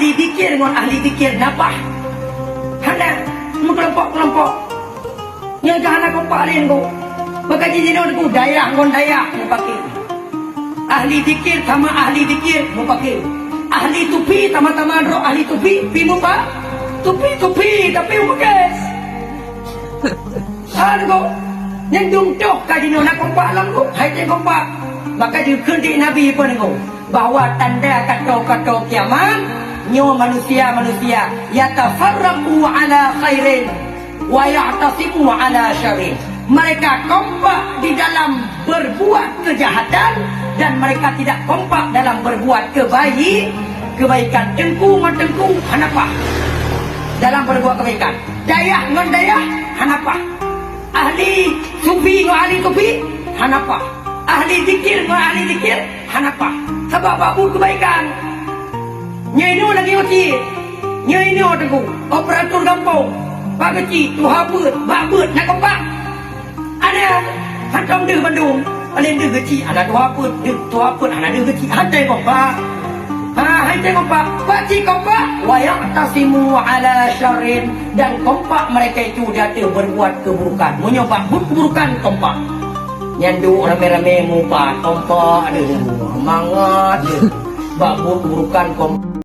ahli zikir dengan ahli zikir napa? Hendak kelompok-kelompok yang jangan aku paling ku maka jadi aku daerah dengan daerah mau pakai ahli zikir sama ahli zikir mau pakai ahli tupi sama-sama roh ahli tupi pimu pak tupi tapi pakai aku yang jungcok kaji nak kompak lang ku hai teh kompak maka juga di Nabi pun ku bahwa tanda kata kiamat nyo manusia yatafarraqu ala khairin wa ya'tasimu ala syarrin. Mereka kompak di dalam berbuat kejahatan dan mereka tidak kompak dalam berbuat kebaikan. Tengku hanapa dalam berbuat kebaikan. Dayah ngan dayah hanapa. Ahli sufi ngan ahli sufi hanapa. Ahli zikir ngan ahli zikir hanapa. Sebab babu kebaikan. Nyai lagi wakil nyai teguh operator kampung pak kecil tuha beut bak beut nak kompak ada hantam deh Bandung paling deh kecil ada tuha beut ada deh kecil hantai kompak hantai kompak pakcik kompak wayak tasimu ala syarrin dan kompak mereka itu jatuh berbuat keburukan menyebab keburukan kompak nyandu rame-rame mupa kompak ada mangat bak keburukan kompak